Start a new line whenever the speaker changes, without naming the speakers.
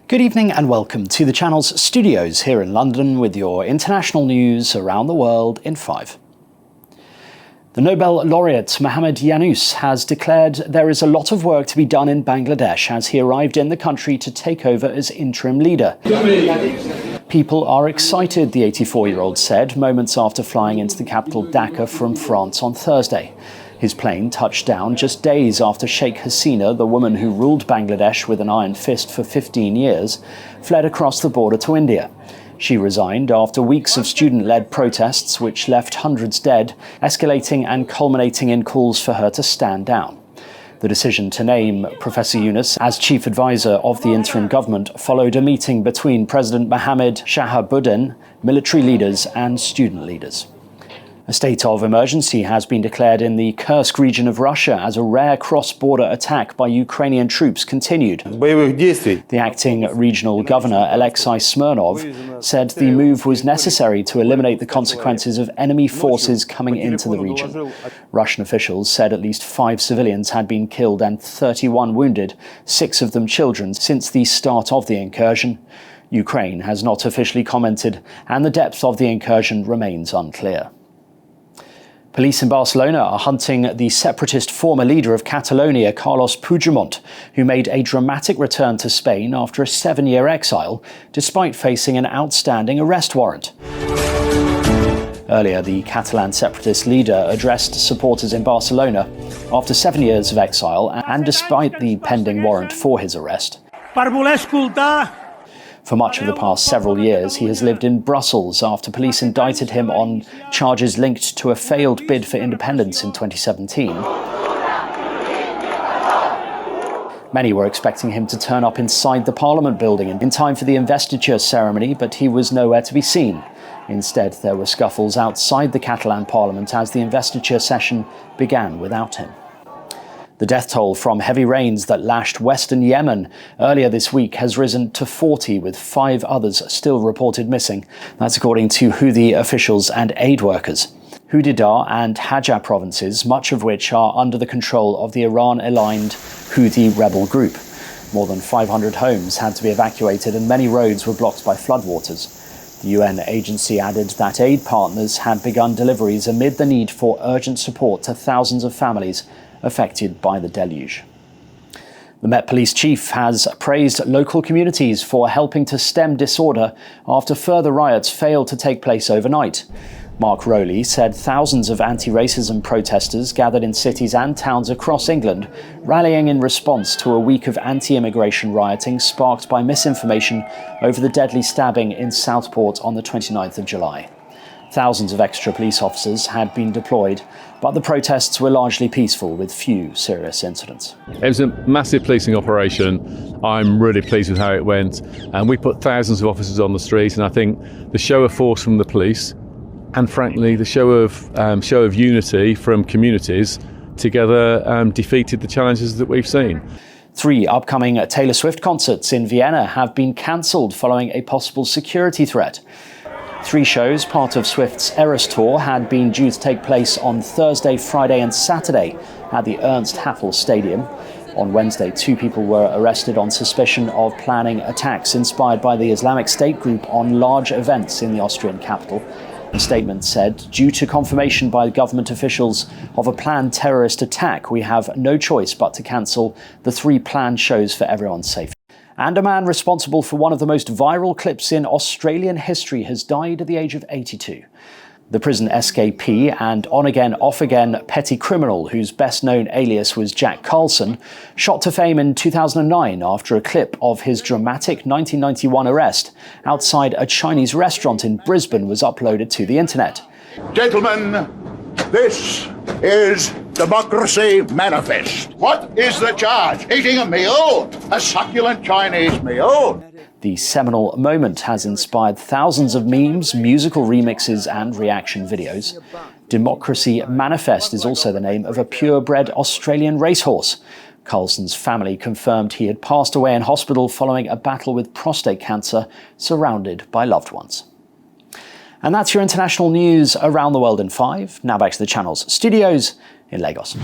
Good evening and welcome to the channel's studios here in London with your international news around the world in 5. The Nobel laureate Mohammad Yunus has declared there is a lot of work to be done in Bangladesh as he arrived in the country to take over as interim leader. People are excited, the 84-year-old said, moments after flying into the capital Dhaka from France on Thursday. His plane touched down just days after Sheikh Hasina, the woman who ruled Bangladesh with an iron fist for 15 years, fled across the border to India. She resigned after weeks of student-led protests which left hundreds dead, escalating and culminating in calls for her to stand down. The decision to name Professor Yunus as chief advisor of the interim government followed a meeting between President Mohammad Shahabuddin, military leaders and student leaders. A state of emergency has been declared in the Kursk region of Russia as a rare cross-border attack by Ukrainian troops continued. The acting regional governor, Alexei Smirnov, said the move was necessary to eliminate the consequences of enemy forces coming into the region. Russian officials said at least 5 civilians had been killed and 31 wounded, 6 of them children, since the start of the incursion. Ukraine has not officially commented, and the depth of the incursion remains unclear. Police in Barcelona are hunting the separatist former leader of Catalonia, Carlos Puigdemont, who made a dramatic return to Spain after a 7-year exile, despite facing an outstanding arrest warrant. Earlier, the Catalan separatist leader addressed supporters in Barcelona after 7 years of exile and despite the pending warrant for his arrest. For much of the past several years, he has lived in Brussels after police indicted him on charges linked to a failed bid for independence in 2017. Many were expecting him to turn up inside the Parliament building in time for the investiture ceremony, but he was nowhere to be seen. Instead, there were scuffles outside the Catalan Parliament as the investiture session began without him. The death toll from heavy rains that lashed western Yemen earlier this week has risen to 40, with 5 others still reported missing. That's according to Houthi officials and aid workers. Hudaydah and Hajjah provinces, much of which are under the control of the Iran-aligned Houthi rebel group. More than 500 homes had to be evacuated and many roads were blocked by floodwaters. The UN agency added that aid partners had begun deliveries amid the need for urgent support to thousands of families affected by the deluge. The Met Police chief has praised local communities for helping to stem disorder after further riots failed to take place overnight. Mark Rowley said thousands of anti-racism protesters gathered in cities and towns across England, rallying in response to a week of anti-immigration rioting sparked by misinformation over the deadly stabbing in Southport on the 29th of July. Thousands of extra police officers had been deployed, but the protests were largely peaceful with few serious incidents.
It was a massive policing operation. I'm really pleased with how it went, and we put thousands of officers on the street, and I think the show of force from the police and frankly the show of unity from communities together defeated the challenges that we've seen.
3 upcoming Taylor Swift concerts in Vienna have been cancelled following a possible security threat. 3 shows, part of Swift's Eras Tour, had been due to take place on Thursday, Friday and Saturday at the Ernst Happel Stadium. On Wednesday, 2 people were arrested on suspicion of planning attacks inspired by the Islamic State group on large events in the Austrian capital. The statement said, "Due to confirmation by government officials of a planned terrorist attack, we have no choice but to cancel the 3 planned shows for everyone's safety." And a man responsible for one of the most viral clips in Australian history has died at the age of 82. The prison escapee and on-again, off-again petty criminal, whose best-known alias was Jack Carlson, shot to fame in 2009 after a clip of his dramatic 1991 arrest outside a Chinese restaurant in Brisbane was uploaded to the internet.
Gentlemen, this is Democracy Manifest. What is the charge? Eating a meal? A succulent Chinese meal?
The seminal moment has inspired thousands of memes, musical remixes and reaction videos. Democracy Manifest is also the name of a purebred Australian racehorse. Carlson's family confirmed he had passed away in hospital following a battle with prostate cancer, surrounded by loved ones. And that's your international news around the world in 5. Now back to the channel's studios in Lagos.